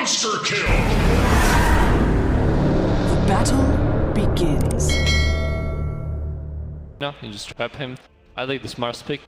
Monster kill! Battle begins. No, you just trap him. I like the smart pick.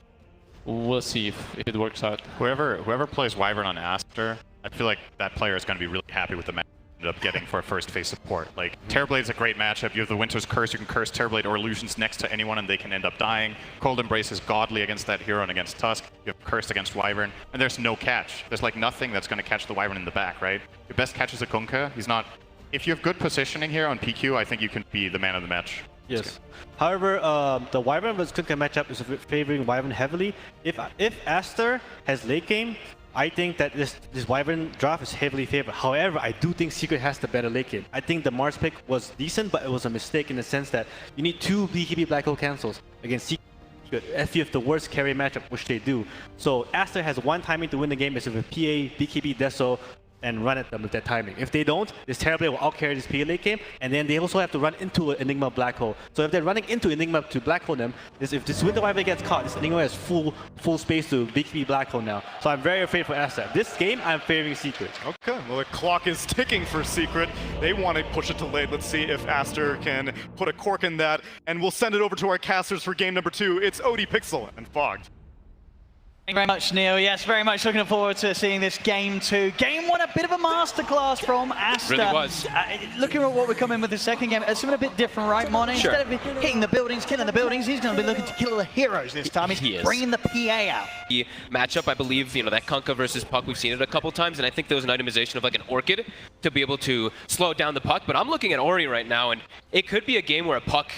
We'll see if it works out. Whoever plays Wyvern on Aster, I feel like that player is going to be really happy with the match ended up getting for first phase support. Like, Terrorblade's a great matchup. You have the Winter's Curse, you can curse Terrorblade or Illusions next to anyone and they can end up dying. Cold Embrace is godly against that hero and against Tusk. You have Cursed against Wyvern, and there's no catch. There's like nothing that's going to catch the Wyvern in the back, right? Your best catch is a Kunkka. He's not... If you have good positioning here on PQ, I think you can be the man of the match. Yes. However, the Wyvern vs Kunkka matchup is favoring Wyvern heavily. If Aster has late game, I think that this Wyvern draft is heavily favored. However, I do think Secret has the better late game. I think the Mars pick was decent, but it was a mistake in the sense that you need 2 BKB Black Hole cancels against Secret if you have the worst carry matchup, which they do. So Aster has one timing to win the game, is with a PA, BKB, Deso, and run at them with that timing. If they don't, this Terrorblade will outcarry this PA late game, and then they also have to run into an Enigma Black Hole. So if they're running into Enigma to Black Hole them, if this Winter Wyvern gets caught, this Enigma has full space to BKB Black Hole now. So I'm very afraid for Aster. This game, I'm favoring Secret. Okay, well the clock is ticking for Secret. They want to push it to late. Let's see if Aster can put a cork in that, and we'll send it over to our casters for game number 2. It's Odie Pixel and Fogged. Thank you very much, Neil. Yes, very much looking forward to seeing this game 2. Game 1, a bit of a masterclass from Aster. Really was. Looking at what we're coming with the second game, it's something a bit different, right, Monet? Sure. Instead of hitting the buildings, killing the buildings, he's going to be looking to kill the heroes this time. He's bringing the PA out. The matchup, I believe, that Kunkka versus Puck, we've seen it a couple times, and I think there was an itemization of like an Orchid to be able to slow down the Puck. But I'm looking at Ori right now, and it could be a game where a Puck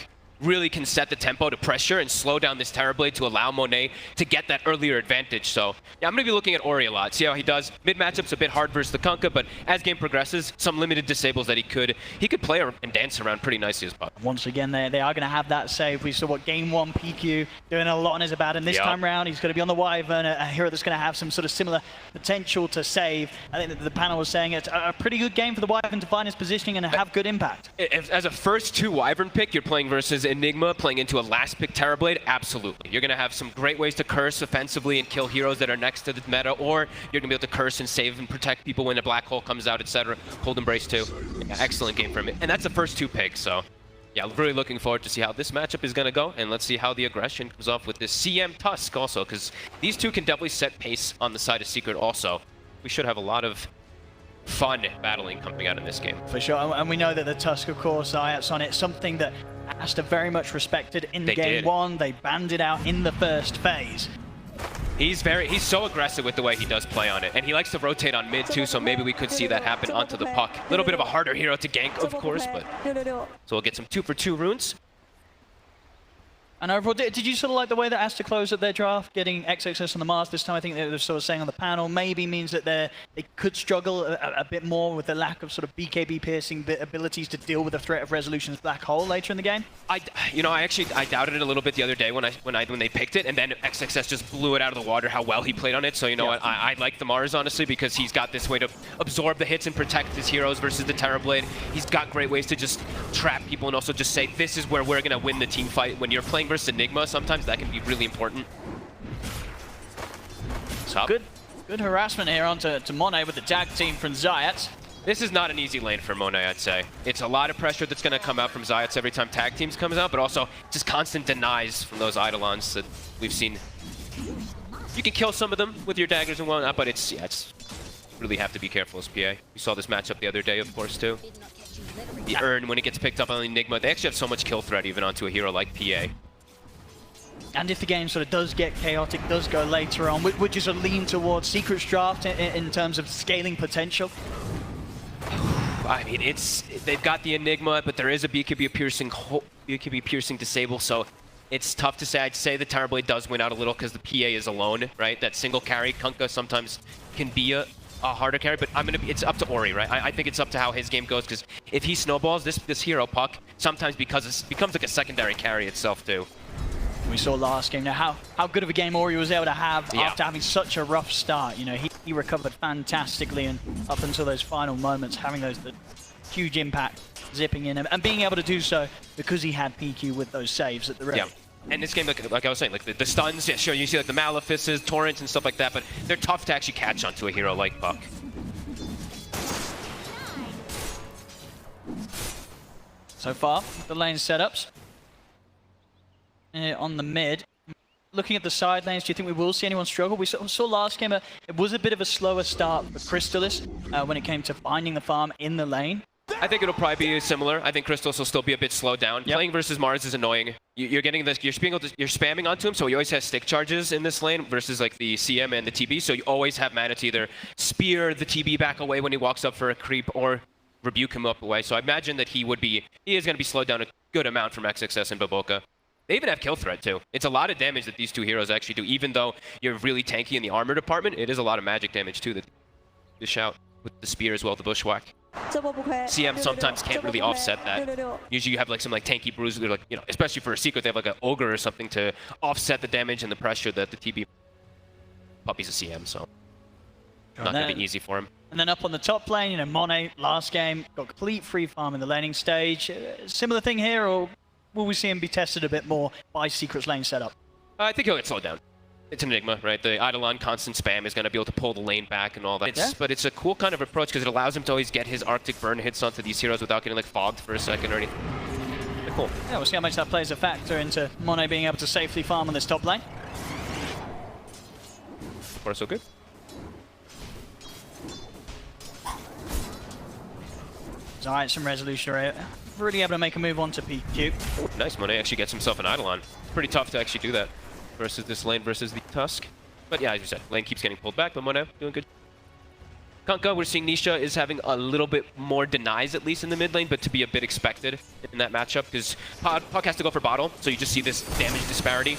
really can set the tempo to pressure and slow down this Terrorblade to allow Monet to get that earlier advantage. So yeah, I'm going to be looking at Ori a lot, see how he does. Mid matchup's a bit hard versus the Kunkka, but as game progresses, some limited disables that he could play and dance around pretty nicely as Puck. Once again, they are going to have that save. We saw what game 1 PQ doing a lot on his about, and this time round he's going to be on the Wyvern, a hero that's going to have some sort of similar potential to save. I think that the panel was saying it's a pretty good game for the Wyvern to find his positioning and have good impact. As a first 2 Wyvern pick, you're playing versus Enigma, playing into a last pick Terrorblade, absolutely. You're going to have some great ways to curse offensively and kill heroes that are next to the meta, or you're going to be able to curse and save and protect people when a Black Hole comes out, etc. Cold Embrace too. Yeah, excellent game for him. And that's the first 2 picks, so yeah, really looking forward to see how this matchup is going to go, and let's see how the aggression comes off with this CM Tusk also, because these 2 can definitely set pace on the side of Secret also. We should have a lot of fun battling coming out in this game. For sure, and we know that the Tusk, of course, Ayats on it, something that Aster very much respected in game 1. They banned it out in the first phase. He's so aggressive with the way he does play on it, and he likes to rotate on mid too, so maybe we could see that happen onto the Puck. A little bit of a harder hero to gank, of course, but so we'll get some 2 for 2 runes. And overall, did you sort of like the way that Aster closed at their draft, getting XXS on the Mars this time? I think they were sort of saying on the panel, maybe means that they could struggle a bit more with the lack of sort of BKB piercing abilities to deal with the threat of Resolution's Black Hole later in the game. I doubted it a little bit the other day when they picked it, and then XXS just blew it out of the water how well he played on it. So you know what, I like the Mars honestly, because he's got this way to absorb the hits and protect his heroes versus the Terrorblade. He's got great ways to just trap people and also just say, this is where we're gonna win the team fight. When you're playing versus Enigma, sometimes that can be really important. So Good harassment here onto Monet with the tag team from Zayat. This is not an easy lane for Monet, I'd say. It's a lot of pressure that's going to come out from Zayat every time tag teams comes out, but also just constant denies from those Eidolons that we've seen. You can kill some of them with your daggers and whatnot, but it's really have to be careful as PA. You saw this matchup the other day, of course, too. The Urn, when it gets picked up on Enigma, they actually have so much kill threat even onto a hero like PA. And if the game sort of does get chaotic, does go later on, would you sort of lean towards Secret's draft in terms of scaling potential? I mean, they've got the Enigma, but there is a BKB piercing disable, so it's tough to say. I'd say the Terrorblade does win out a little because the PA is alone, right? That single carry, Kunkka sometimes can be a harder carry, but it's up to Ori, right? I think it's up to how his game goes, because if he snowballs, this hero Puck sometimes becomes like a secondary carry itself too. We saw last game now how good of a game Ori was able to have after having such a rough start. You know, he recovered fantastically, and up until those final moments, having the huge impact, zipping in, and being able to do so because he had PQ with those saves at the ready. Yeah. And this game, like I was saying, like the stuns, yeah, sure, you see like the Malefices, Torrents, and stuff like that, but they're tough to actually catch onto a hero like Puck. so far, the lane setups. On the mid. Looking at the side lanes, do you think we will see anyone struggle? We saw last game, it was a bit of a slower start for Crystalis when it came to finding the farm in the lane. I think it'll probably be similar. I think Crystalis will still be a bit slowed down. Yep. Playing versus Mars is annoying. You're getting this. You're spamming onto him, so he always has stick charges in this lane versus like the CM and the TB. So you always have mana to either spear the TB back away when he walks up for a creep or rebuke him up away. So I imagine that he is going to be slowed down a good amount from XXS and Baboka. They even have kill threat too. It's a lot of damage that these two heroes actually do. Even though you're really tanky in the armor department, it is a lot of magic damage too that you shout with the spear as well, the bushwhack. CM sometimes can't really offset that. Usually you have like some like tanky bruiser, like, you know, especially for a secret, they have like an ogre or something to offset the damage and the pressure that the TB puppy's a CM, so not gonna be easy for him. And then up on the top lane, you know, Monet last game got complete free farm in the laning stage. Similar thing here, or will we see him be tested a bit more by Secret's lane setup? I think he'll get slowed down. It's an Enigma, right? The Eidolon constant spam is going to be able to pull the lane back and all that. But it's a cool kind of approach because it allows him to always get his Arctic Burn hits onto these heroes without getting like fogged for a second or anything. Cool. Yeah, we'll see how much that plays a factor into Monet being able to safely farm on this top lane. So far, so good. Alright, some resolution rate. Really able to make a move onto PQ. Ooh, nice, Monet actually gets himself an Eidolon. Pretty tough to actually do that versus this lane versus the Tusk. But yeah, as you said, lane keeps getting pulled back, but Monet doing good. Kunkka, we're seeing Nisha is having a little bit more denies, at least in the mid lane, but to be a bit expected in that matchup, because Puck has to go for bottle, so you just see this damage disparity.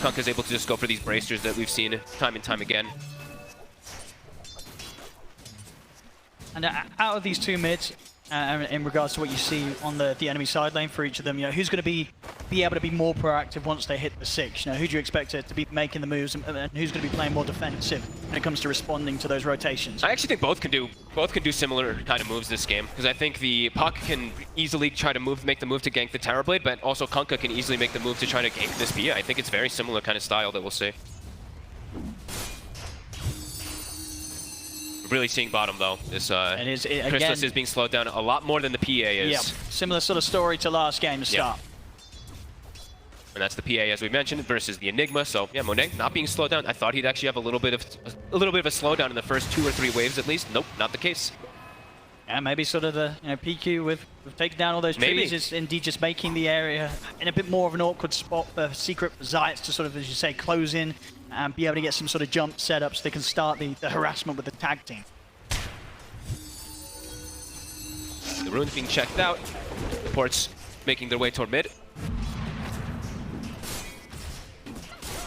Kunkka's able to just go for these bracers that we've seen time and time again. And out of these two mids, in regards to what you see on the enemy side lane for each of them, you know, who's going to be able to be more proactive once they hit the 6? You know, who do you expect to be making the moves, and who's going to be playing more defensive when it comes to responding to those rotations? I actually think both can do similar kind of moves this game, because I think the Puck can easily try to make the move to gank the Terrorblade, but also Kunkka can easily make the move to try to gank this Pia. I think it's very similar kind of style that we'll see. Really seeing bottom though. This Crystalis is being slowed down a lot more than the PA is. Yep, similar sort of story to last game to start. Yep. And that's the PA, as we mentioned, versus the Enigma. So yeah, Monet not being slowed down. I thought he'd actually have a little bit of a slowdown in the first 2 or 3 waves at least. Nope, not the case. Yeah, maybe sort of the PQ with taking down all those trees is indeed just making the area in a bit more of an awkward spot for Secret Zayats to sort of, as you say, close in and be able to get some sort of jump setups so they can start the harassment with the tag team. The runes being checked out. Ports making their way toward mid.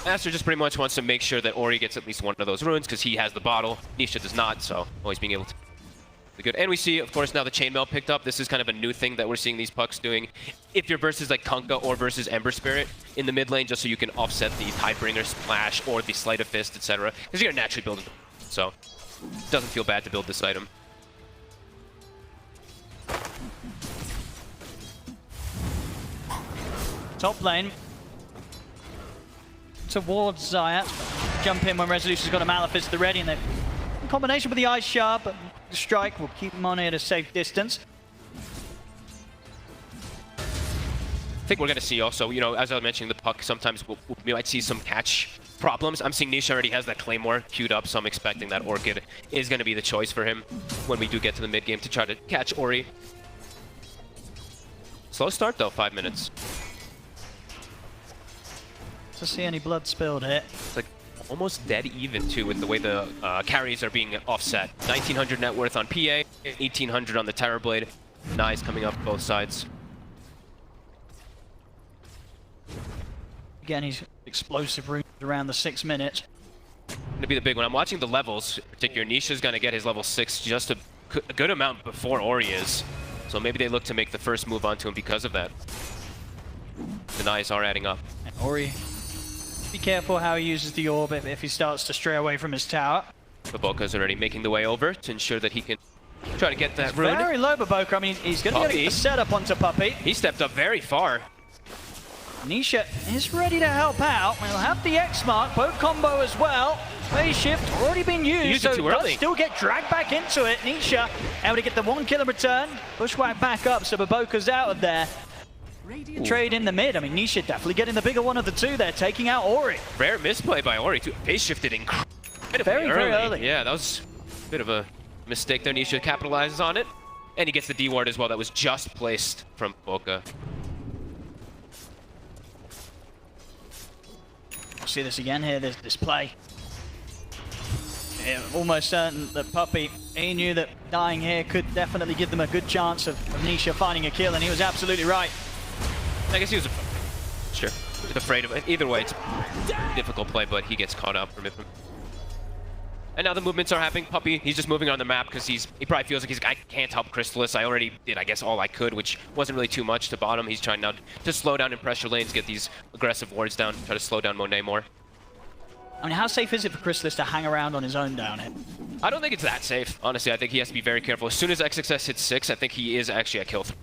Aster just pretty much wants to make sure that Ori gets at least one of those runes because he has the bottle. Nisha does not, so always being able to be good. And we see, of course, now the chainmail picked up. This is kind of a new thing that we're seeing these Pucks doing. If you're versus like Kunkka or versus Ember Spirit in the mid lane, just so you can offset the Tidebringer Splash or the Sleight of Fist, etc. Because you're naturally building them. So it doesn't feel bad to build this item. Top lane towards Zayat. Jump in when Resolution's got a Malefice at the ready, and they in combination with the Ice Shard, but the strike will keep Monet at a safe distance. I think we're going to see also, you know, as I was mentioning, the Puck, sometimes we might see some catch problems. I'm seeing Nisha already has that Claymore queued up, so I'm expecting that Orchid is going to be the choice for him when we do get to the mid game to try to catch Ori. Slow start though, 5 minutes. To see any blood spilled here. It's like almost dead even too with the way the carries are being offset. 1900 net worth on PA, 1800 on the Terrorblade. Nice coming up both sides. Again, he's explosive runes around the 6 minutes. Gonna be the big one. I'm watching the levels. In particular, Nisha's gonna get his level 6 just a good amount before Ori is. So maybe they look to make the first move onto him because of that. Denies are adding up. And Ori, be careful how he uses the orb if he starts to stray away from his tower. Baboka's already making the way over to ensure that he can try to get that rune. Very low, Baboka. I mean, he's going to get the setup onto Puppy. He stepped up very far. Nisha is ready to help out. We'll have the X mark, both combo as well. Phase shift already been used, used it so too does early. still get dragged back into it. Nisha able to get the 1 kill in return. Bushwhack back up, so Baboka's out of there. Trade in the mid. I mean, Nisha definitely getting the bigger one of the two there, taking out Ori. Rare misplay by Ori, too. Phase shifted incredibly Very early. Yeah, that was a bit of a mistake there. Nisha capitalizes on it. And he gets the D ward as well. That was just placed from Boca. We'll see this again here, this play. Yeah, almost certain that Puppey, he knew that dying here could definitely give them a good chance of Nisha finding a kill, and he was absolutely right. I guess he was afraid of it. Either way, it's a difficult play, but he gets caught up from it. And now the movements are happening. Puppey, he's just moving on the map because he probably feels like I can't help Crystallis. I already did, I guess, all I could, which wasn't really too much to bottom. He's trying now to slow down in pressure lanes, get these aggressive wards down, try to slow down Monet more. I mean, how safe is it for Crystallis to hang around on his own down here? I don't think it's that safe. Honestly, I think he has to be very careful. As soon as XXS hits 6, I think he is actually at kill 3.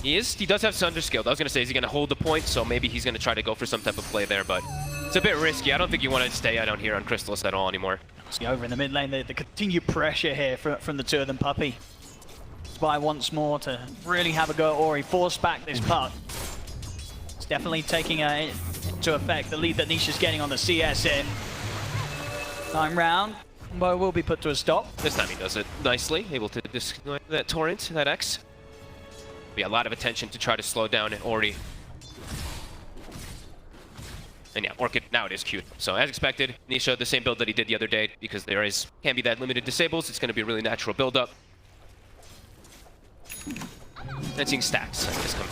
He does have Sunder skilled. I was going to say, is he going to hold the point? So maybe he's going to try to go for some type of play there, but it's a bit risky. I don't think you want to stay down here on Crystallis at all anymore. See over in the mid lane, the continued pressure here from the two of them. Puppey by once more to really have a go at Ori, force back this puck. It's definitely taking into effect the lead that Nisha's getting on the CS here. Time round, but will be put to a stop. This time he does it nicely, able to disconnect that torrent, that X. Be a lot of attention to try to slow down Ori. And yeah, Orchid, now it is queued. So as expected, Nisha, the same build that he did the other day, because there can't be that limited disables, it's going to be a really natural build-up. And seeing stacks, I guess, come.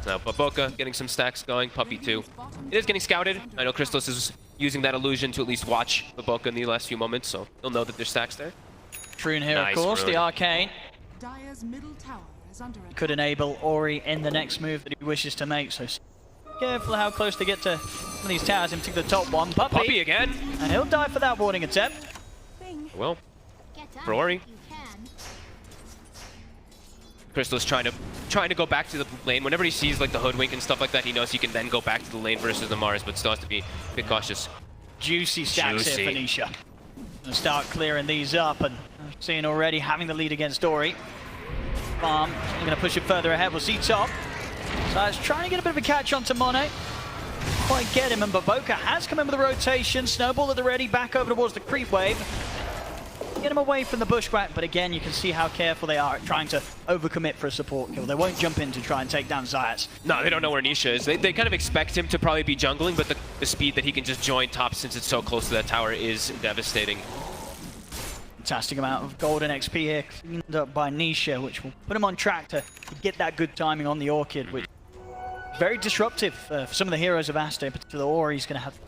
So Baboka getting some stacks going, Puppey too. It is getting scouted. I know Crystallis is using that illusion to at least watch Baboka in the last few moments, so he'll know that there's stacks there. Troon here, Nice of course, rune. the arcane. Dire's middle tower is under attack. Could enable Ori in the next move that he wishes to make, so careful how close to get to one of these towers, in particular the top one. Puppey again! And he'll die for that warning attempt. Well, for Ori. Crystallis trying to go back to the lane. Whenever he sees like the hoodwink and stuff like that, he knows he can then go back to the lane versus the Mars, but still has to be a bit cautious. Juicy stacks Juicy. here for Nisha. Gonna start clearing these up, and seeing already having the lead against Ori. Farm, I'm gonna push it further ahead. We'll see top. So it's trying to get a bit of a catch onto Monet. Quite get him, and Baboka has come in with a rotation. Snowball at the ready, back over towards the creep wave. Get him away from the bushwhack, but again, you can see how careful they are at trying to overcommit for a support kill. They won't jump in to try and take down Zayas. No, they don't know where Nisha is. They kind of expect him to probably be jungling, but the speed that he can just join top since it's so close to that tower is devastating. Fantastic amount of golden XP here, cleaned up by Nisha, which will put him on track to get that good timing on the Orchid, which is very disruptive for some of the heroes of Aster, in particular Ori's going to have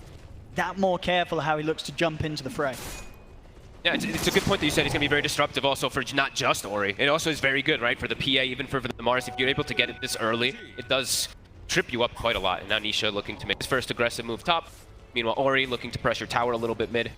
that more careful how he looks to jump into the fray. Yeah, it's a good point that you said. He's going to be very disruptive also for not just Ori. It also is very good, right, for the PA, even for the Mars. If you're able to get it this early, it does trip you up quite a lot. And now Nisha looking to make his first aggressive move top. Meanwhile, Ori looking to pressure tower a little bit mid.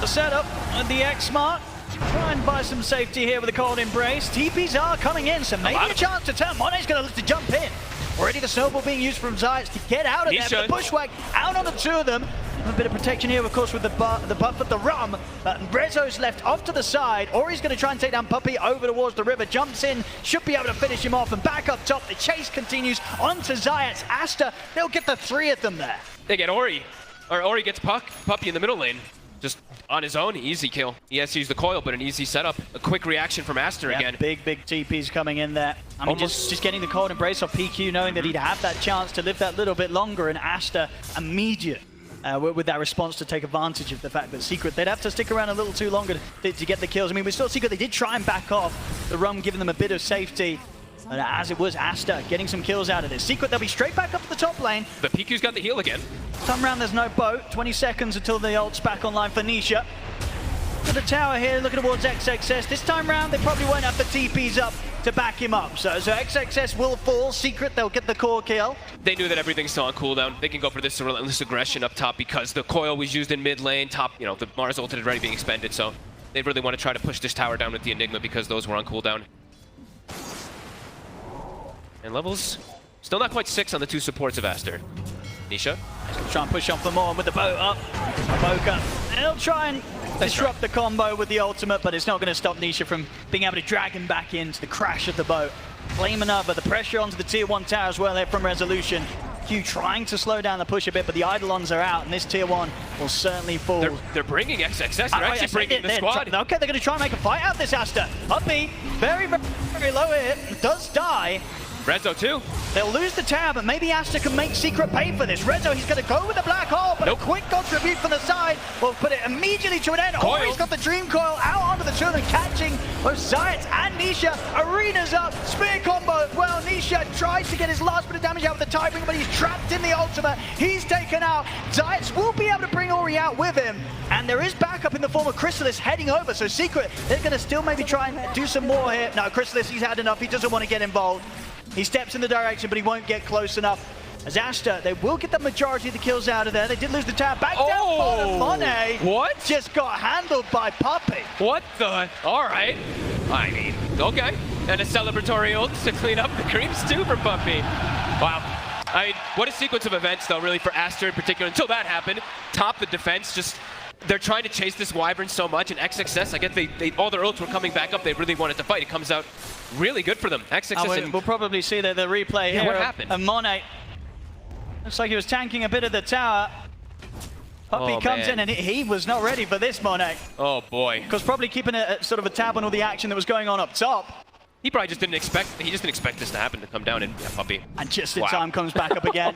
The setup at the X mark. Try and buy some safety here with a cold embrace. TPs are coming in, so maybe a chance to turn. Monet's going to look to jump in. Already the snowball being used from Zayas to get out of there. But the bushwhack out on the two of them. A bit of protection here, of course, with the buff at the rum. Rezo's left off to the side. Ori's going to try and take down Puppey over towards the river. Jumps in, should be able to finish him off. And back up top, the chase continues onto Zayas. Aster, they'll get the three of them there. They get Ori. Or Ori gets Puppey in the middle lane. Just on his own, easy kill. He has to use the coil, but an easy setup. A quick reaction from Aster again. Big TPs coming in there. I mean, just getting the cold embrace off PQ, knowing that he'd have that chance to live that little bit longer, and Aster immediate with that response to take advantage of the fact that Secret, they'd have to stick around a little too longer to get the kills. I mean, we saw Secret, they did try and back off. The rum giving them a bit of safety. And as it was, Aster getting some kills out of this. Secret, they'll be straight back up to the top lane. The PQ's got the heal again. Time round, there's no boat. 20 seconds until the ult's back online for Nisha. To the tower here, looking towards XXS. This time round, they probably won't have the TPs up to back him up. So XXS will fall. Secret, they'll get the core kill. They knew that everything's still on cooldown. They can go for this relentless aggression up top because the coil was used in mid lane. Top, you know, the Mars ult had already being expended. So they really want to try to push this tower down with the Enigma because those were on cooldown. And levels Still not quite 6 on the 2 supports of Aster. Nisha. Try and push on for more with the boat up. Boca. He'll try and disrupt the combo with the ultimate, but it's not going to stop Nisha from being able to drag him back into the crash of the boat. Claim another. The pressure onto the tier 1 tower as well here from Resolution. Q trying to slow down the push a bit, but the Eidolons are out, and this tier 1 will certainly fall. They're bringing XXS. They're actually bringing the squad. Okay, they're going to try and make a fight out of this Aster. Puppey, very, very, very low here. Does die. Rezo too. They'll lose the tower, but maybe Aster can make Secret pay for this. Rezo, he's going to go with the black hole, but a quick contribute from the side will put it immediately to an end. Oh, he's got the Dream Coil out onto the children, catching both Zayat and Nisha. Arena's up, spear combo as well. Nisha tries to get his last bit of damage out with the Tidebringer, but he's trapped in the ultimate. He's taken out. Zayat will be able to bring Ori out with him, and there is backup in the form of Chrysalis heading over, so Secret, they're going to still maybe try and do some more here. No, Chrysalis, he's had enough. He doesn't want to get involved. He steps in the direction, but he won't get close enough. As Aster, they will get the majority of the kills out of there. They did lose the tower. Back down bottom, Monet. What? Just got handled by Puppey. What the? All right. I mean, okay. And a celebratory ult to clean up the creeps too for Puppey. Wow. I mean, what a sequence of events, though, really, for Aster in particular. Until that happened, top the defense, just... They're trying to chase this Wyvern so much, and XXS, I get all their ults were coming back up. They really wanted to fight. It comes out really good for them. XXS we'll probably see the replay here. What happened? And Monet. Looks like he was tanking a bit of the tower. Puppey comes in, and he was not ready for this, Monet. Oh, boy. Because probably keeping a sort of a tab on all the action that was going on up top. He probably just didn't expect this to happen, to come down, and Puppey. And just in time comes back up again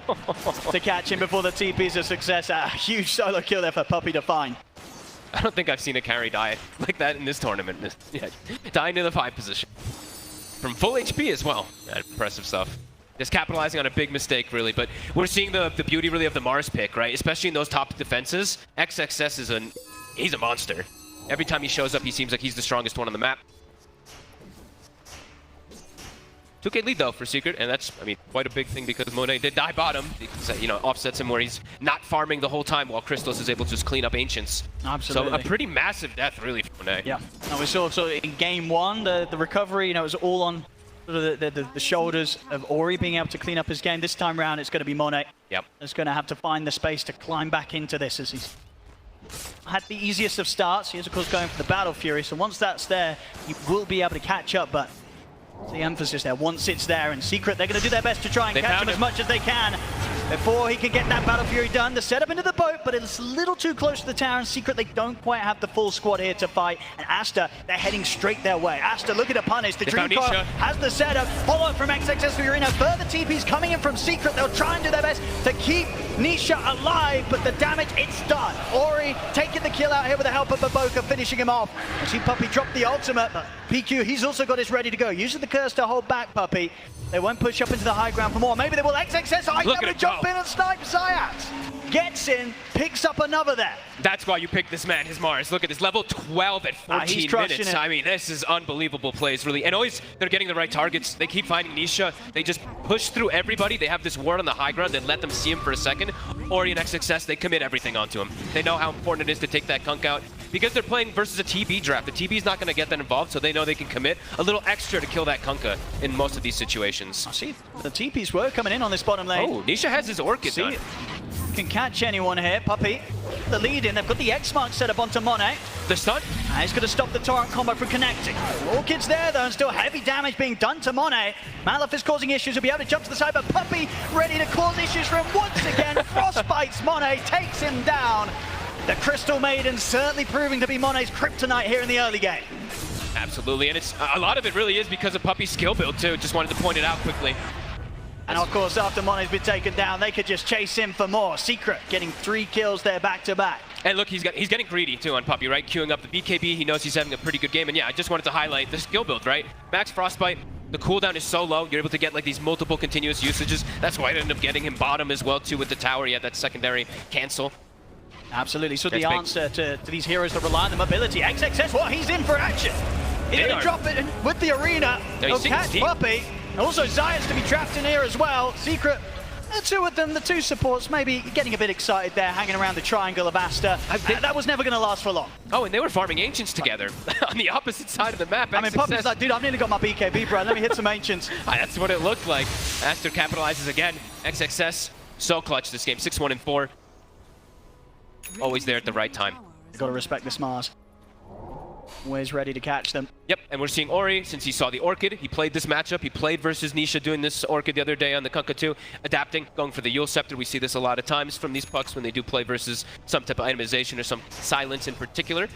to catch him before the TP's a success. A huge solo kill there for Puppey to find. I don't think I've seen a carry die like that in this tournament. Yeah, dying to the 5 position. From full HP as well. Yeah, impressive stuff. Just capitalizing on a big mistake, really. But we're seeing the beauty, really, of the Mars pick, right? Especially in those top defenses. XXS is he's a monster. Every time he shows up, he seems like he's the strongest one on the map. 2K lead, though, for Secret, and that's, I mean, quite a big thing because Monet did die bottom. Because, you know, offsets him where he's not farming the whole time while Crystallis is able to just clean up Ancients. Absolutely. So a pretty massive death, really, for Monet. Yeah. And we saw in game 1, the recovery, you know, it was all on sort of the shoulders of Ori being able to clean up his game. This time around, it's going to be Monet. Yep. That's going to have to find the space to climb back into this as he's had the easiest of starts. He is, of course, going for the Battle Fury. So once that's there, he will be able to catch up, but the emphasis there, once it's there, and Secret, they're going to do their best to try and catch him as much as they can before he can get that Battle Fury done. The setup into the boat, but it's a little too close to the tower, and Secret, they don't quite have the full squad here to fight. And Aster, they're heading straight their way. Aster looking to punish. The Dream Coil has the setup. Follow-up from XXS for Arena. Further TPs coming in from Secret. They'll try and do their best to keep Nisha alive, but the damage, it's done. Ori taking the kill out here with the help of Baboka, finishing him off. You see Puppey drop the ultimate, but PQ, he's also got his ready to go. Using the curse to hold back Puppey. They won't push up into the high ground for more. Maybe they will. XXS, I able to jump in and snipe Zayat. Gets in, picks up another there. That's why you picked this man, his Mars. Look at this, level 12 at 14 minutes. I mean, this is unbelievable plays, really. And always, they're getting the right targets. They keep finding Nisha. They just push through everybody. They have this ward on the high ground. They let them see him for a second. Ori and XXS, they commit everything onto him. They know how important it is to take that Kunk out. Because they're playing versus a TB draft. The TB's not going to get that involved, so they know they can commit a little extra to kill that Kunkka in most of these situations. I see the TPs were coming in on this bottom lane. Oh, Nisha has his Orchid done. Can catch anyone here. Puppey, the lead in. They've got the X mark set up onto Monet. The stun. And he's going to stop the Torrent combo from connecting. Orchid's there, though, and still heavy damage being done to Monet. Malif is causing issues. He'll be able to jump to the side, but Puppey ready to cause issues for him once again. Frostbites Monet, takes him down. The Crystal Maiden certainly proving to be Monet's kryptonite here in the early game. Absolutely, and it's a lot of it really is because of Puppey's skill build, too. Just wanted to point it out quickly. And of course, after Monet's been taken down, they could just chase him for more. Secret getting 3 kills there back to back. And look, he's getting greedy too on Puppey, right? Queuing up the BKB, he knows he's having a pretty good game. And yeah, I just wanted to highlight the skill build, right? Max Frostbite, the cooldown is so low, you're able to get like these multiple continuous usages. That's why I ended up getting him bottom as well too with the tower. He had that secondary cancel. Absolutely, so the answer to these heroes that rely on the mobility. XXS, well, he's in for action. He's going to drop it with the Arena. He'll catch Puppey. Also, Zayat's to be trapped in here as well. Secret The two of them, the two supports, maybe getting a bit excited there, hanging around the triangle of Aster. That was never going to last for long. Oh, and they were farming Ancients together on the opposite side of the map. I mean, Puppy's like, dude, I've nearly got my BKB, bro. Let me hit some Ancients. That's what it looked like. Aster capitalizes again. XXS, so clutch this game. 6-1 and 4. Always there at the right time. You've got to respect this Mars. Always ready to catch them. Yep, and we're seeing Ori, since he saw the Orchid, he played this matchup. He played versus Nisha doing this Orchid the other day on the Kunkka 2, adapting, going for the Yule Scepter. We see this a lot of times from these pucks when they do play versus some type of itemization or some silence in particular.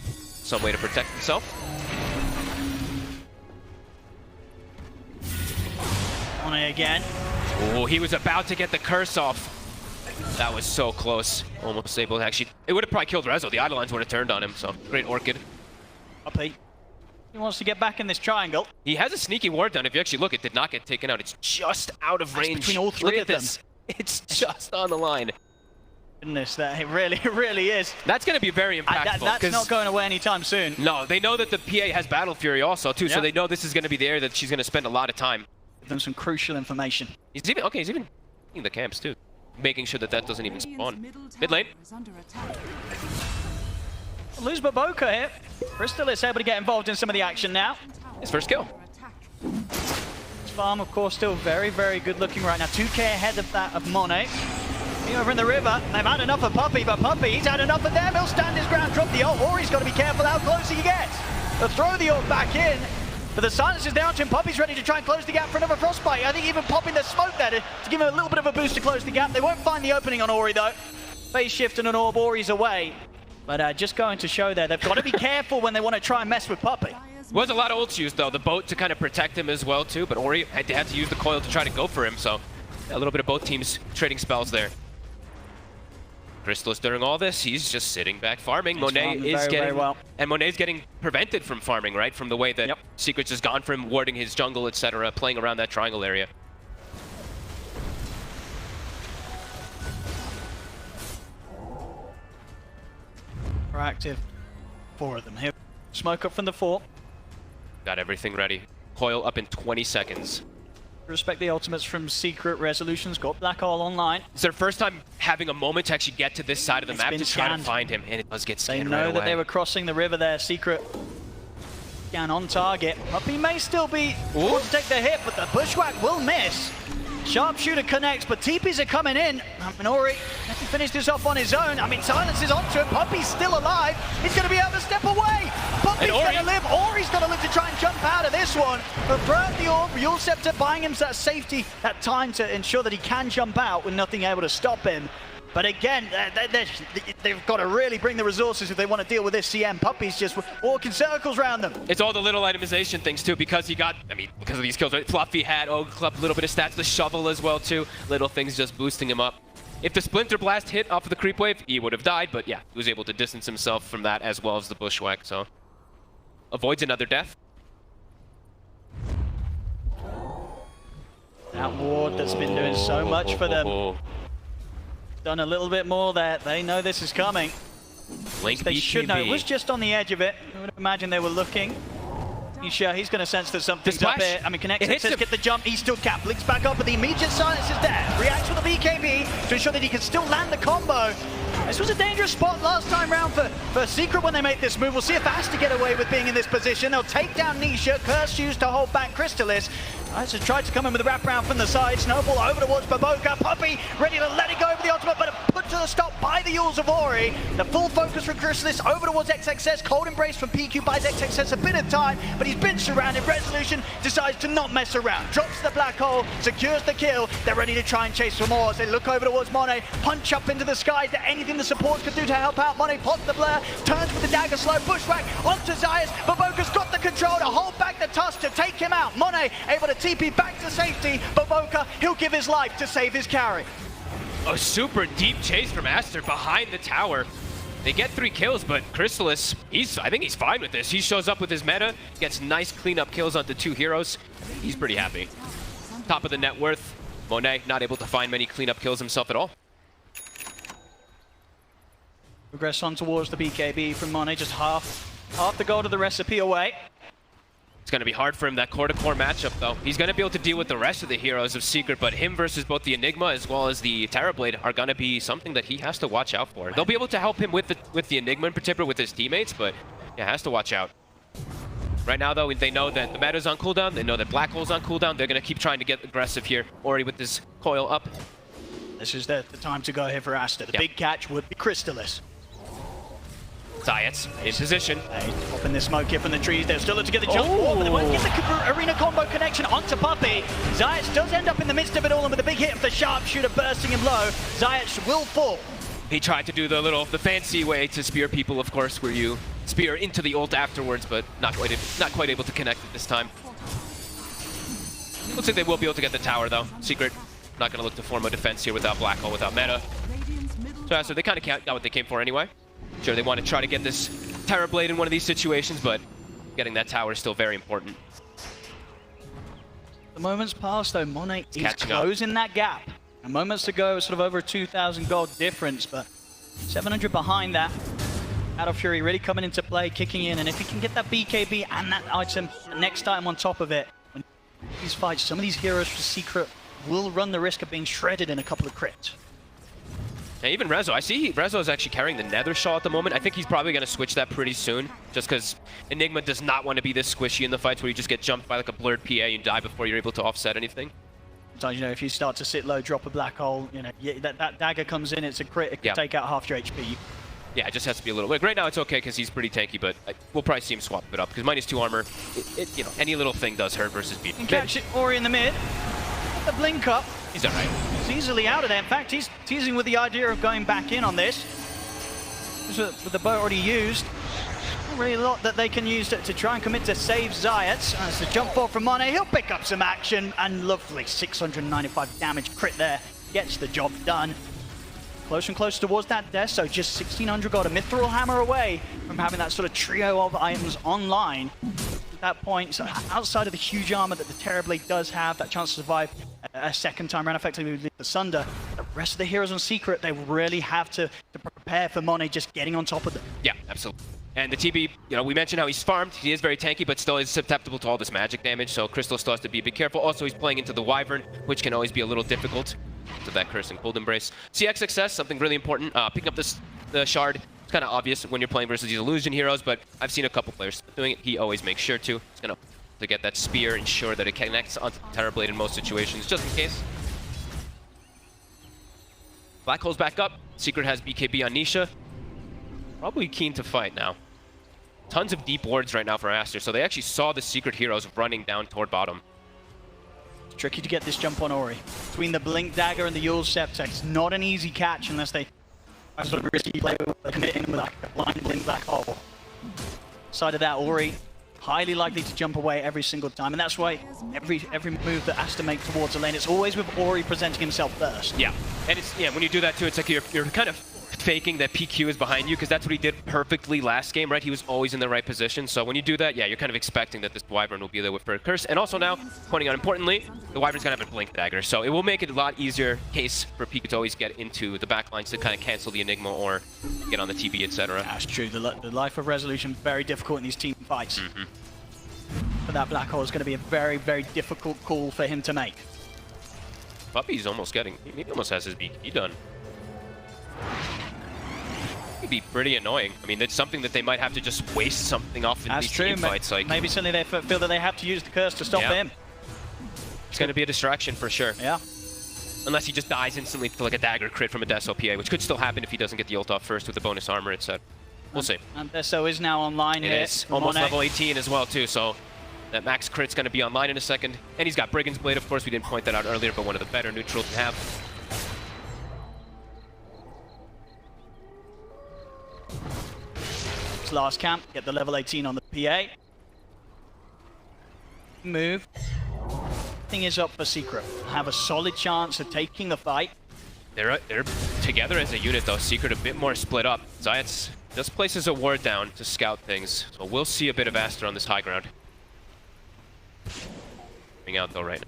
Some way to protect himself. On it again. Oh, he was about to get the curse off. That was so close. Almost able to actually... It would have probably killed Rezo. The Eidolons would have turned on him, so great Orchid. Puppy. He wants to get back in this triangle. He has a sneaky ward down. If you actually look, it did not get taken out. It's just out of range. Between all three of them. It's just on the line. Goodness, that it really is. That's going to be very impactful. That's not going away anytime soon. No, they know that the PA has Battle Fury also, too, so they know this is going to be the area that she's going to spend a lot of time. Give them some crucial information. He's even in the camps, too. Making sure that that doesn't even spawn. Mid lane. Lose Baboka here. Crystal is able to get involved in some of the action now. His first kill. His farm, of course, still very, very good looking right now. 2k ahead of that of Monet. Over in the river, they've had enough of Puppy, but Puppy, he's had enough of them. He'll stand his ground, drop the ult, or he's got to be careful how close he gets. They'll throw the ult back in, but the silence is down to him. Puppy's ready to try and close the gap for another Frostbite. I think even popping the smoke there to give him a little bit of a boost to close the gap. They won't find the opening on Ori, though. Phase shift and an orb, Ori's away. But just going to show there, they've got to be careful when they want to try and mess with Puppy. Was a lot of ults used, though. The boat to kind of protect him as well, too, but Ori had to use the coil to try to go for him, so a little bit of both teams trading spells there. Crystallis during all this, he's just sitting back farming. Monet is getting and Monet's getting prevented from farming, right? From the way that Secrets has gone for him, warding his jungle, etc., playing around that triangle area. Proactive. 4 of them here. Smoke up from the 4. Got everything ready. Coil up in 20 seconds. Respect the ultimates from Secret. Resolution's got Black Hole online. It's their first time having a moment to actually get to this side of the map to try to find him, and it does get scanned right away. They know that they were crossing the river there. Secret scan on target. Puppy may still be able to take the hit, but the bushwhack will miss. Sharpshooter connects, but TPs are coming in. Ori has to finish this off on his own. I mean, Silence is onto him. Puppy's still alive. He's going to be able to step away. Puppy's going to live. Ori's going to live to try and jump out of this one. But throughout the orb, Yule Scepter buying him that safety, that time to ensure that he can jump out with nothing able to stop him. But again, they've got to really bring the resources if they want to deal with this CM. Puppy's just walking circles around them. It's all the little itemization things, too, because he got, because of these kills, right? Fluffy had, a little bit of stats, the shovel as well, too. Little things just boosting him up. If the Splinter Blast hit off of the creep wave, he would have died, but yeah, he was able to distance himself from that as well as the bushwhack, so avoids another death. That ward that's been doing so much for them. Done a little bit more there. They know this is coming. Link they BKB. should know. It was just on the edge of it. I would imagine they were looking. He's going to sense that something's up here. I mean, connects, get the jump. He's still capped. Blinks back up, but the immediate silence is there. Reacts with the BKB to ensure that he can still land the combo. This was a dangerous spot last time round for Secret when they make this move. We'll see if Aster get away with being in this position. They'll take down Nisha. Curse used to hold back Crystallis. Aster tried to come in with a wraparound from the side. Snowball over towards Baboka. Puppy ready to let it go over the ultimate, but put to the stop by the Yules of Ori. The full focus from Crystallis over towards XXS. Cold Embrace from PQ buys XXS a bit of time, but he's been surrounded. Resolution decides to not mess around. Drops the black hole, secures the kill. They're ready to try and chase for more as they look over towards Monet. Punch up into the sky. Is there anything the supports could do to help out? Monet pots the blur, turns with the dagger slow, bushwhack onto Zayas. Baboka's got the control to hold back the tusk to take him out. Monet able to TP back to safety. Baboka, he'll give his life to save his carry. A super deep chase from Aster behind the tower. They get 3 kills, but Crystallis, I think he's fine with this. He shows up with his meta, gets nice cleanup kills onto 2 heroes. He's pretty happy. Top of the net worth. Monet not able to find many cleanup kills himself at all. Progress on towards the BKB from Monet, just half the gold of the recipe away. It's going to be hard for him, that core-to-core matchup, though. He's going to be able to deal with the rest of the heroes of Secret, but him versus both the Enigma as well as the Terrorblade are going to be something that he has to watch out for. They'll be able to help him with the Enigma in particular with his teammates, but yeah, has to watch out. Right now, though, they know that the meta's on cooldown. They know that Black Hole's on cooldown. They're going to keep trying to get aggressive here. Ori with his coil up. This is the time to go here for Aster. The big catch would be Crystallis. Zayat's in position. Popping the smoke here from the trees. They'll still look to get the jump ball, but they won't get the arena combo connection onto Puppey. Zayat does end up in the midst of it all, and with a big hit of the sharpshooter bursting him low, Zayat will fall. He tried to do the fancy way to spear people, of course, where you spear into the ult afterwards, but not quite able to connect it this time. Looks like they will be able to get the tower, though. Secret not going to look to form a defense here without Black Hole, without meta. So they kind of got what they came for anyway. Sure, they want to try to get this Terrorblade in one of these situations, but getting that tower is still very important. The moments passed, though. Monet is catching up. Closing that gap. And moments to go, sort of over a 2,000 gold difference, but 700 behind that. Battle Fury really coming into play, kicking in, and if he can get that BKB and that item, the next item on top of it, when these fights, some of these heroes for Secret will run the risk of being shredded in a couple of crits. Yeah, even Rezo, I see Rezo is actually carrying the Nether Shawl at the moment. I think he's probably going to switch that pretty soon, just because Enigma does not want to be this squishy in the fights where you just get jumped by like a blurred PA and die before you're able to offset anything. Sometimes, you know, if you start to sit low, drop a Black Hole, you know, that dagger comes in, it's a crit, it can take out half your HP. Yeah, it just has to be a little... Like, right now it's okay because he's pretty tanky, but we'll probably see him swap it up because -2 armor, you know, any little thing does hurt versus beat. And catch it, Ori in the mid. The blink up. He's alright. He's easily out of there. In fact, he's teasing with the idea of going back in on this. With the bow already used. Not really a lot that they can use to try and commit to save Zayat. As the jump ball from Monet, he'll pick up some action. And lovely 695 damage crit there. Gets the job done. Closer and closer towards that death, so just 1,600 gold, a Mithril Hammer away from having that sort of trio of items online. At that point, so outside of the huge armor that the Terrorblade does have, that chance to survive a second time around effectively with the Sunder, the rest of the heroes on Secret, they really have to prepare for Monet just getting on top of them. Yeah, absolutely. And the TB, you know, we mentioned how he's farmed. He is very tanky, but still is susceptible to all this magic damage, so Crystal still has to be a bit careful. Also, he's playing into the Wyvern, which can always be a little difficult. To that Curse and Cold Embrace. CX success, something really important. Picking up the Shard, it's kind of obvious when you're playing versus these illusion heroes, but I've seen a couple players doing it. He always makes sure to. He's going to get that spear, ensure that it connects onto the Terrorblade in most situations, just in case. Black Hole's back up. Secret has BKB on Nisha. Probably keen to fight now. Tons of deep wards right now for Aster, so they actually saw the Secret heroes running down toward bottom. Tricky to get this jump on Ori. Between the Blink Dagger and the Yule Scepter, it's not an easy catch unless they sort of risky play with committing with like a blind Blink Black Hole. Side of that, Ori highly likely to jump away every single time, and that's why every move that Aster makes towards a lane, it's always with Ori presenting himself first. Yeah, and it's when you do that too, it's like you're kind of faking that PQ is behind you because that's what he did perfectly last game, right? He was always in the right position. So when you do that, yeah, you're kind of expecting that this Wyvern will be there for a curse. And also now, pointing out importantly, the Wyvern's gonna have a Blink Dagger, so it will make it a lot easier case for PQ to always get into the backlines to kind of cancel the Enigma or get on the TB, etc. That's true. The life of resolution very difficult in these team fights. But that Black Hole is going to be a very, very difficult call for him to make. Puppey's almost getting, he almost has his BKB done. It'd be pretty annoying. I mean, it's something that they might have to just waste something off in these team fights. Like, maybe suddenly they feel that they have to use the curse to stop him. It's going to be a distraction for sure. Yeah. Unless he just dies instantly to like a dagger crit from a Deso PA, which could still happen if he doesn't get the ult off first with the bonus armor, etc. We'll see. And Deso is now online. It is almost level 18 as well too, so that max crit's going to be online in a second. And he's got Brigand's Blade, of course. We didn't point that out earlier, but one of the better neutrals to have. Last camp, get the level 18 on the PA. Move. Thing is up for Secret. Have a solid chance of taking the fight. They're together as a unit though. Secret a bit more split up. Zayat just places a ward down to scout things, so we'll see a bit of Aster on this high ground. Coming out though right now.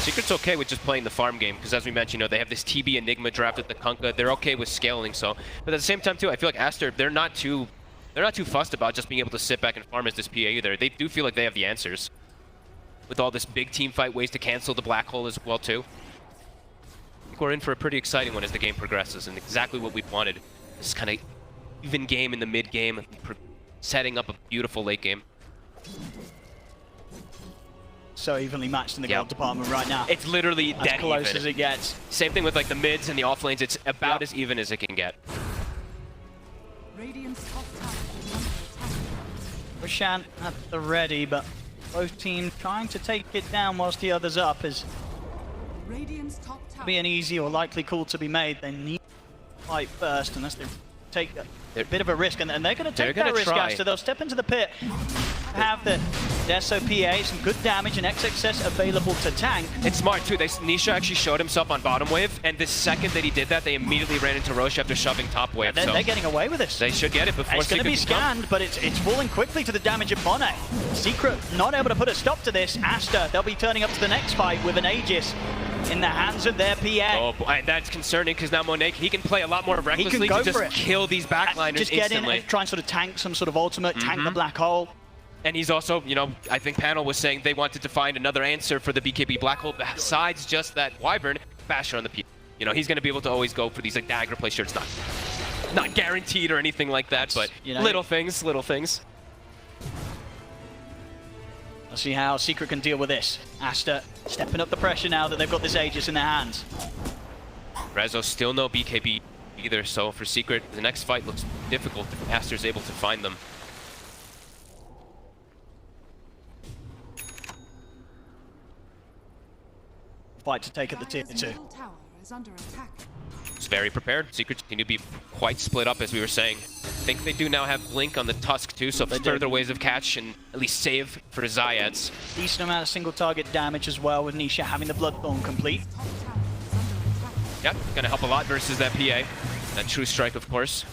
Secret's okay with just playing the farm game, because as we mentioned, you know, they have this TB Enigma draft at the Kunkka. They're okay with scaling, so. But at the same time, too, I feel like Aster, they're not too they're not too fussed about just being able to sit back and farm as this PA either. They do feel like they have the answers. With all this big team fight ways to cancel the black hole as well too. I think we're in for a pretty exciting one as the game progresses, and exactly what we've wanted. This kind of even game in the mid game, setting up a beautiful late game. So evenly matched in the gold department right now. It's literally as dead close even. as it gets. Same thing with like the mids and the off lanes. It's about as even as it can get. Radiant's top tower is under attack. Roshan at the ready, but both teams trying to take it down whilst the other's up is Radiant's top tower. be an easy or likely call to be made. They need to fight first unless they take a bit of a risk, and they're going to take that risk, Aster. They'll step into the pit, have the SOPA, some good damage, and XXS available to tank. It's smart too. Nisha actually showed himself on bottom wave, and the second that he did that, they immediately ran into Roche after shoving top wave. They're getting away with this. They should get it before it's going to be scanned, but it's falling quickly to the damage of Monet. Secret not able to put a stop to this. Aster, they'll be turning up to the next fight with an Aegis in the hands of their PA. Oh, and that's concerning because now Monet, he can play a lot more recklessly to just kill these backliners just get instantly. in and try and sort of tank some sort of ultimate, tank the black hole. And he's also, you know, I think Panel was saying they wanted to find another answer for the BKB black hole besides just that Wyvern basher on the P. You know, he's going to be able to always go for these like dagger play shirts. Not guaranteed or anything like that, but you know, little things. Let's see how Secret can deal with this. Aster stepping up the pressure now that they've got this Aegis in their hands. Rezo still no BKB either, so for Secret, the next fight looks difficult if Aster's able to find them. Fight to take at the tier 2. Middle tower is under attack. It's very prepared. Secret continue to be quite split up, as we were saying. I think they do now have Blink on the Tusk too, so further ways of catch and at least save for Zayats. Decent amount of single target damage as well, with Nisha having the Bloodthorn complete. Top tower is under attack. Yep, gonna help a lot versus that PA. That True Strike, of course.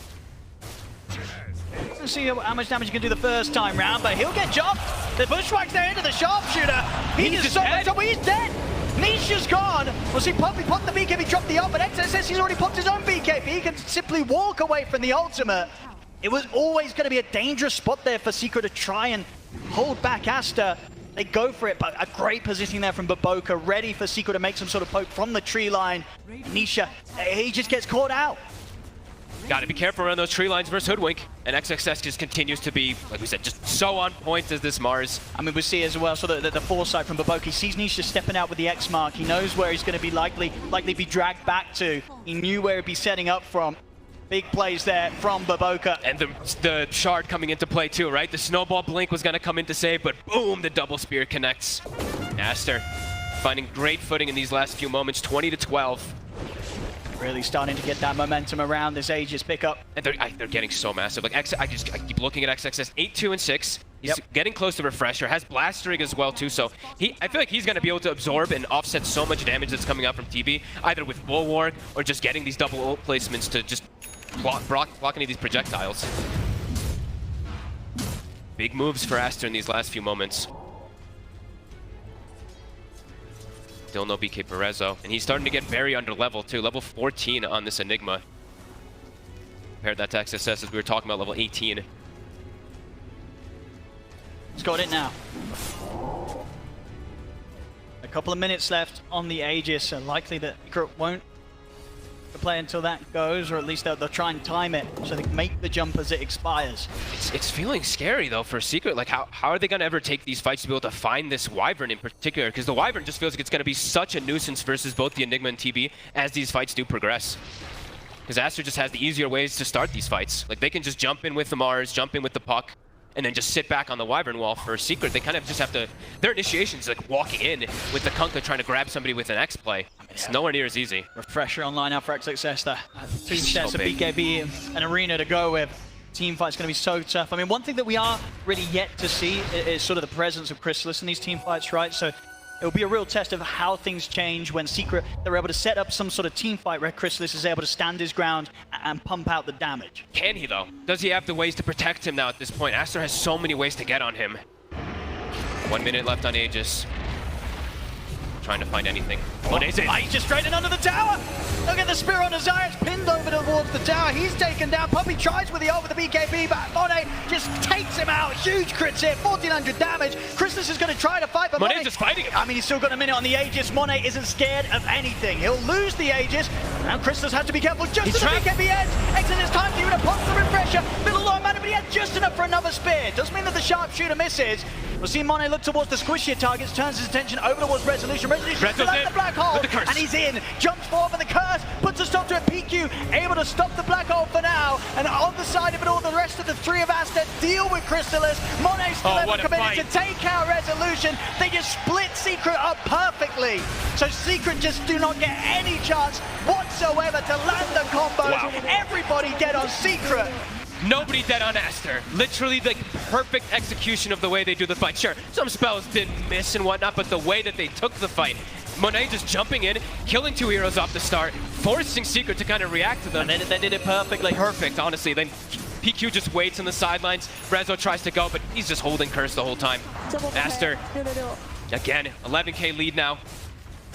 Let's see how much damage he can do the first time round, but he'll get jumped. The Bushwhack's there into the Sharpshooter. He's so much trouble, he's dead. Nisha's gone. We'll see Poppy pop the BKB, drop the ult, but XSS, he's already popped his own BKB. He can simply walk away from the ultimate. It was always going to be a dangerous spot there for Secret to try and hold back Aster. They go for it, but a great positioning there from Baboka, ready for Secret to make some sort of poke from the tree line. Nisha, he just gets caught out. Gotta be careful around those tree lines versus Hoodwink. And XXS just continues to be, like we said, just so on point as this Mars. I mean, we see as well, so the foresight from Baboka. He sees Nisha stepping out with the X mark. He knows where he's going to be likely be dragged back to. He knew where he'd be setting up from. Big plays there from Baboka. And the shard coming into play too, right? The snowball blink was going to come in to save, but boom, the double spear connects. Aster finding great footing in these last few moments, 20-12. Really starting to get that momentum around this Aegis pickup. And they're getting so massive. Like I keep looking at XXS, 8-2 and 6. He's getting close to Refresher, has Blast Rig as well too, so I feel like he's going to be able to absorb and offset so much damage that's coming out from TB, either with Bulwark or just getting these double ult placements to just block any of these projectiles. Big moves for Aster in these last few moments. Still no BK Perezzo, and he's starting to get very under level too. Level 14 on this Enigma. Compared that to XSS as we were talking about level 18. He's got it now. A couple of minutes left on the Aegis, and likely that Secret won't play until that goes, or at least they'll try and time it so they can make the jump as it expires. It's feeling scary though for Secret. Like how are they going to ever take these fights to be able to find this Wyvern in particular? Because the Wyvern just feels like it's going to be such a nuisance versus both the Enigma and TB as these fights do progress. Because Aster just has the easier ways to start these fights. Like they can just jump in with the Mars, jump in with the Puck, and then just sit back on the Wyvern wall. For Secret, they kind of just have to, their initiation's like walking in with the Kunkka trying to grab somebody with an X play. It's nowhere near as easy. Refresher online now for XXS. Two sets of big. BKB, an arena to go with. Team fight's going to be so tough. I mean, one thing that we are really yet to see is sort of the presence of Chrysalis in these team fights, right? So it'll be a real test of how things change when Secret, they're able to set up some sort of team fight where Chrysalis is able to stand his ground and pump out the damage. Can he though? Does he have the ways to protect him now at this point? Aster has so many ways to get on him. 1 minute left on Aegis. Trying to find anything. Monet's in. He's just straight in under the tower! Look at the spear on Azarius, pinned over towards the tower. He's taken down. Puppy tries with the ult with the BKB, but Monet just takes him out. Huge crits hit, 1400 damage. Christus is going to try to fight, but Monet's just fighting him. I mean, he's still got a minute on the Aegis. Monet isn't scared of anything. He'll lose the Aegis. Now Christus has to be careful. Just as the BKB ends. Exodus time to even a pop the refresher. Middle low mana, but he had just enough for another spear. Doesn't mean that the sharpshooter misses. We'll see Monet look towards the squishier targets, turns his attention over towards Resolution. Resolution still at the black hole, and he's in. Jumps forward for the curse, puts a stop to it. PQ able to stop the black hole for now. And on the side of it all, the rest of the three of Aster deal with Crystalis. Monet still able committed to take out Resolution. They just split Secret up perfectly. So Secret just do not get any chance whatsoever to land the combos. Wow. Everybody get on Secret. Nobody dead on Aster. Literally the perfect execution of the way they do the fight. Sure, some spells didn't miss and whatnot, but the way that they took the fight. Monet just jumping in, killing two heroes off the start, forcing Secret to kind of react to them. And they did it perfectly. Perfect, honestly. Then PQ just waits on the sidelines. Rezo tries to go, but he's just holding Curse the whole time. Aster, again, 11k lead now.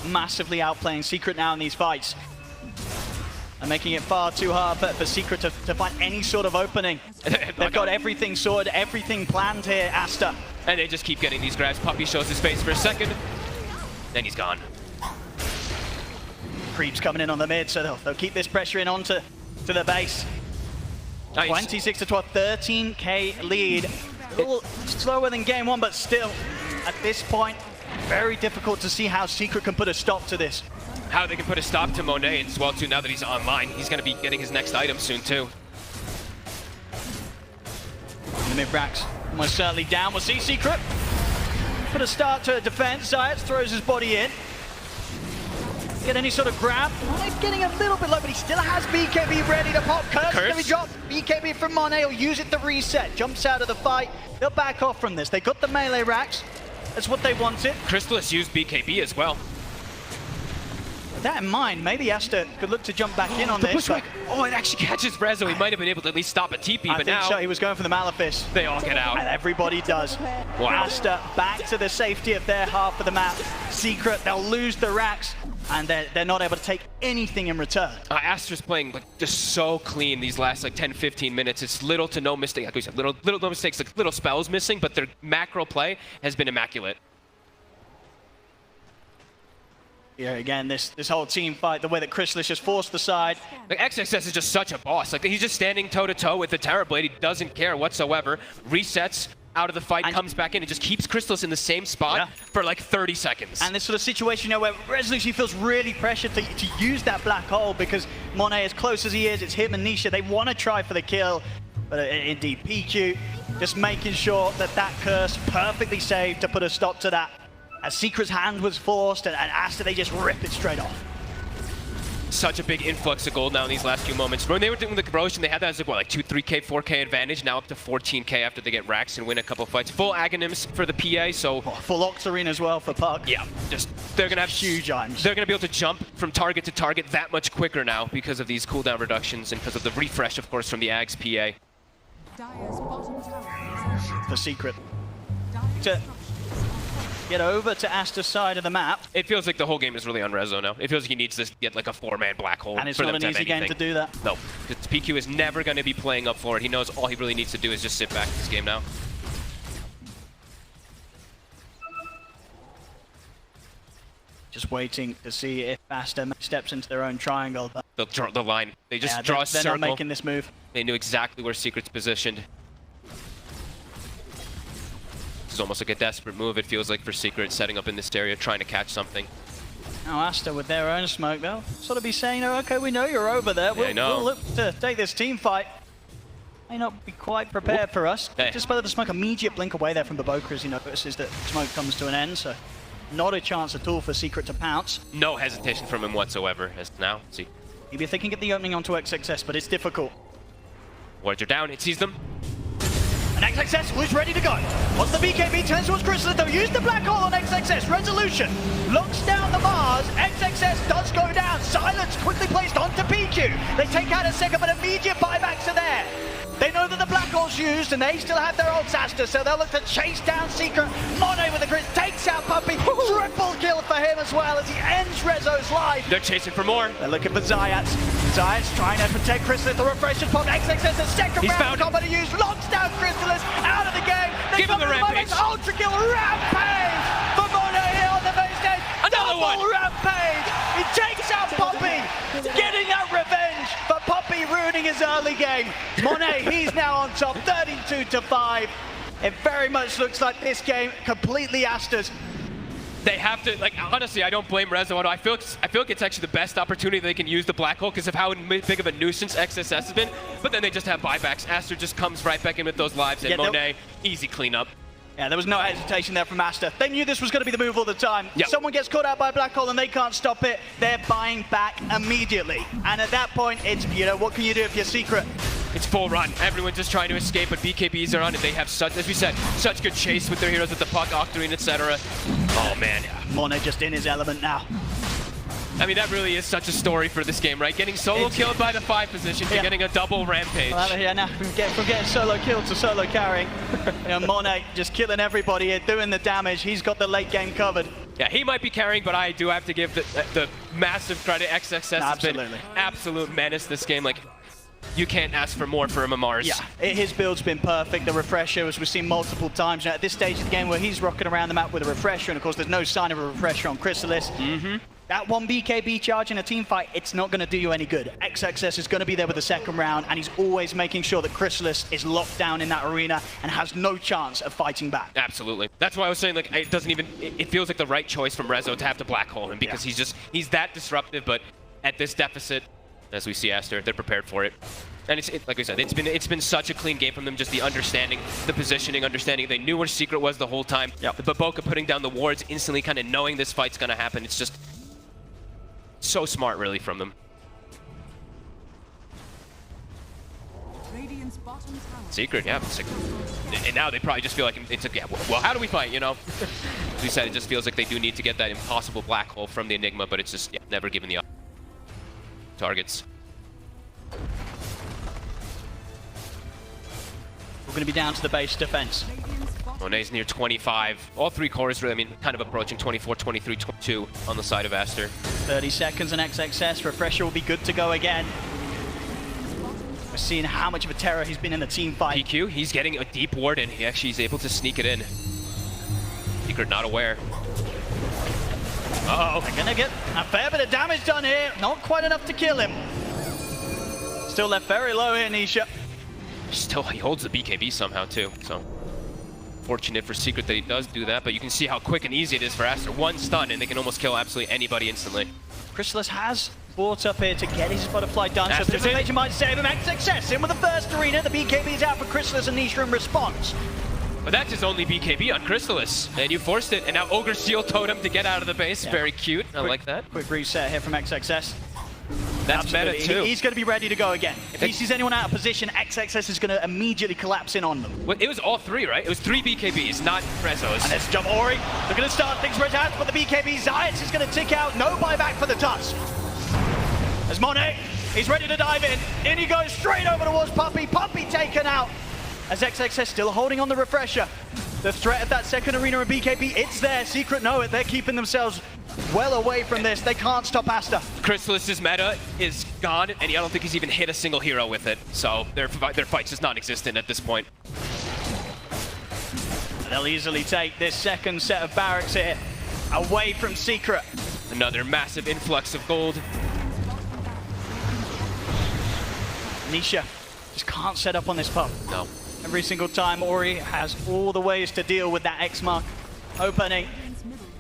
Massively outplaying Secret now in these fights. And making it far too hard for Secret to find any sort of opening. They've got everything sorted, everything planned here, Aster. And they just keep getting these grabs. Puppy shows his face for a second, then he's gone. Creeps coming in on the mid, so they'll keep this pressure in onto the base. Nice. 26 to 12, 13k lead. A little slower than game one, but still, at this point, very difficult to see how Secret can put a stop to this. How they can put a stop to Monet as well too now that he's online. He's going to be getting his next item soon too. The mid-Brax almost certainly down. We'll see Secret put a start to a defense. Zayat throws his body in. Get any sort of grab. Monet's getting a little bit low, but he still has BKB ready to pop. Curse is going to be dropped. BKB from Monet. He'll use it to reset. Jumps out of the fight. They'll back off from this. They got the melee racks. That's what they wanted. Crystalis used BKB as well. With that in mind, maybe Aster could look to jump back in on this. Oh, it actually catches Rezo. He might have been able to at least stop a TP, but now so. He was going for the Malefice. They all get out. And everybody does. Wow. Aster back to the safety of their half of the map. Secret, they'll lose the racks, and they're not able to take anything in return. Aster's playing like just so clean these last like 10-15 minutes. It's little to no mistake. Like we said, little no mistakes, like little spells missing, but their macro play has been immaculate. Yeah, again, this whole team fight, the way that Crystalis just forced the side. Like XXS is just such a boss. Like he's just standing toe to toe with the Terrorblade. He doesn't care whatsoever. Resets out of the fight, comes back in, and just keeps Crystalis in the same spot for like 30 seconds. And this sort of situation, you know, where Resolution feels really pressured to use that black hole because Monet, as close as he is, it's him and Nisha. They want to try for the kill, but indeed, PQ just making sure that curse perfectly saved to put a stop to that. As Secret's hand was forced, and Aster, they just rip it straight off. Such a big influx of gold now in these last few moments. When they were doing the corrosion, they had that as like, what, like 2, 3k, 4k advantage, now up to 14k after they get racks and win a couple fights. Full Aghanims for the PA, so... Full Oxarine as well for Puck. Yeah, just, they're gonna have huge items. They're gonna be able to jump from target to target that much quicker now because of these cooldown reductions and because of the refresh, of course, from the Ags PA. Dire's bottom tower is For Secret. under Get over to Aster's side of the map. It feels like the whole game is really on Rezo now. It feels like he needs to get like a 4-man black hole. And it's for not them an to have easy game anything. to do that. No, because PQ is never going to be playing up for it. He knows all he really needs to do is just sit back in this game now. Just waiting to see if Aster steps into their own triangle. But They'll draw the line. They just yeah, draw a they're circle. not making this move. They knew exactly where Secret's positioned. This is almost like a desperate move, it feels like, for Secret, setting up in this area, trying to catch something. Now Aster with their own smoke, they'll sort of be saying, oh, okay, we know you're over there. Yeah, I know. We'll look to take this team fight. May not be quite prepared for us. Hey. Just by the smoke, immediate blink away there from Baboka as he notices that smoke comes to an end, so not a chance at all for Secret to pounce. No hesitation from him whatsoever, as now, see. Maybe if they can get the opening onto XXS, but it's difficult. Wards are down, it sees them. And XXS was ready to go. Once the BKB turns towards Crystalis, they'll use the black hole on XXS. Resolution looks down the Mars. XXS does go down. Silence quickly placed onto PQ. They take out a second, but immediate buybacks are there. They know that the Black Hole's used, and they still have their ults, Aster, so they'll look to chase down Secret. Monet with the crit takes out Puppey. Triple kill for him as well as he ends Rezo's life. They're chasing for more. They're looking for Zayats. Zayats trying to protect Chrysalis. The refreshers pop. XXS, the second He's round found combo to use. Locks down Chrysalis out of the game. Give him the rampage. Ultra kill rampage for Monet here on the base stage. Another one. Rampage. He takes out Puppey. Getting that revenge for Puppey ruining his early game. Monet, he's now on top, 32-5. It very much looks like this game completely Aster's. They have to, like, honestly, I don't blame Rezo. I feel like it's actually the best opportunity they can use the Black Hole because of how big of a nuisance XSS has been. But then they just have buybacks. Aster just comes right back in with those lives, and Yeah, Monet, easy cleanup. Yeah, there was no hesitation there from Aster. They knew this was going to be the move all the time. Yep. Someone gets caught out by Black Hole and they can't stop it. They're buying back immediately. And at that point, it's, you know, what can you do if you're Secret? It's full run. Everyone's just trying to escape, but BKBs are on, and they have such, as we said, such good chase with their heroes with the puck, Octarine, etc. Oh man. Monet just in his element now. I mean, that really is such a story for this game, right? Getting solo killed by the 5 position to getting a double rampage. Well, yeah, now from getting solo killed to solo carrying. You know, Monet just killing everybody here, doing the damage. He's got the late game covered. Yeah, he might be carrying, but I do have to give the massive credit. XXS has been absolute menace this game. Like, you can't ask for more for MMRs. Yeah, his build's been perfect. The refresher, as we've seen multiple times. Now, at this stage of the game where he's rocking around the map with a refresher, and of course there's no sign of a refresher on Chrysalis. That one BKB charge in a team fight, it's not going to do you any good. XXS is going to be there with the second round, and he's always making sure that Chrysalis is locked down in that arena and has no chance of fighting back. Absolutely. That's why I was saying, like, it doesn't even, it feels like the right choice from Rezo to have to black hole him because he's that disruptive, but at this deficit, as we see Aster, they're prepared for it. And like I said, it's been such a clean game from them, just the understanding, the positioning, understanding. They knew where Secret was the whole time. The Baboka putting down the wards instantly, kind of knowing this fight's going to happen. It's just so smart, really, from them. Radiant's bottom tower. Secret, yeah. And now they probably just feel like it's yeah, well, how do we fight, you know? As we said, it just feels like they do need to get that impossible black hole from the Enigma, but it's just never given the targets. We're going to be down to the base defense. Monet's near 25. All 3 cores, really, I mean, kind of approaching 24, 23, 22 on the side of Aster. 30 seconds and XXS. Refresher will be good to go again. We're seeing how much of a terror he's been in the team fight. PQ, he's getting a deep ward in. He actually is able to sneak it in. Secret not aware. Uh-oh. They're going to get a fair bit of damage done here. Not quite enough to kill him. Still left very low here, Nisha. Still, he holds the BKB somehow, too, so fortunate for Secret that he does do that, but you can see how quick and easy it is for Aster. One stun, and they can almost kill absolutely anybody instantly. Chrysalis has brought up here to get his butterfly done, so Aster's Purification might save him. XXS in with the first arena. The BKB's out for Chrysalis and Nisha in response. But that's his only BKB on Chrysalis, and you forced it, and now Ogre Shield Totem to get out of the base. Very cute, I like that. Quick reset here from XXS. That's meta too. He's going to be ready to go again. If he sees anyone out of position, XXS is going to immediately collapse in on them. Well, it was all 3, right? It was 3 BKBs, not Rezo's. And let's jump Ori. They're going to start things right out, but the BKB Zayats is going to tick out. No buyback for the Tusk. As Monet, he's ready to dive in. In he goes straight over towards Puppey. Puppey taken out. As XXS still holding on the refresher. The threat of that second arena of BKB, it's there. Secret know it. They're keeping themselves well away from this. They can't stop Aster. Chrysalis's meta is gone, and I don't think he's even hit a single hero with it. So their fight's just non-existent at this point. They'll easily take this second set of barracks here away from Secret. Another massive influx of gold. Nisha just can't set up on this pub. No. Every single time Ori has all the ways to deal with that X mark opening.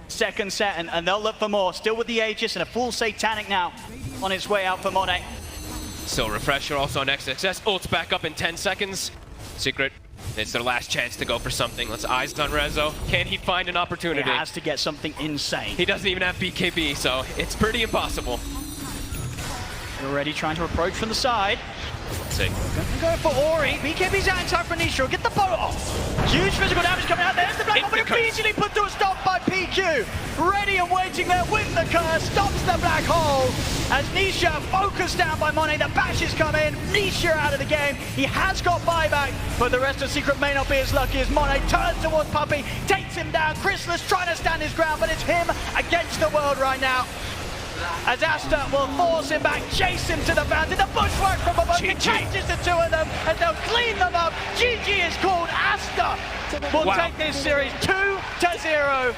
Second set, and they'll look for more. Still with the Aegis and a full Satanic now on its way out for Monet. So refresher also on XXS. Ult's back up in 10 seconds. Secret, it's their last chance to go for something. Let's eyes on Rezo. Can he find an opportunity? He has to get something insane. He doesn't even have BKB, so it's pretty impossible. Already trying to approach from the side. Sick. Going for Ori. BKB's out in time for Nisha. Get the boat off. Huge physical damage coming out. There's the Black Hole, but immediately put to a stop by PQ. Ready and waiting there with the curse. Stops the Black Hole. As Nisha focused down by Monet. The bashes come in. Nisha out of the game. He has got buyback, but the rest of Secret may not be as lucky as Monet turns towards Puppey. Takes him down. Chrysalis trying to stand his ground, but it's him against the world right now. As Aster will force him back, chase him to the fountain. The bushwork from above, it changes the two of them, and they'll clean them up. GG is called. Aster will take this series 2-0,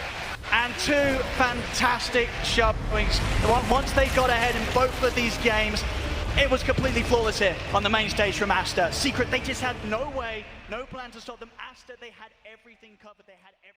and two fantastic showings. Once they got ahead in both of these games, it was completely flawless here on the main stage from Aster. Secret, they just had no way, no plan to stop them. Aster, they had everything covered. They had everything.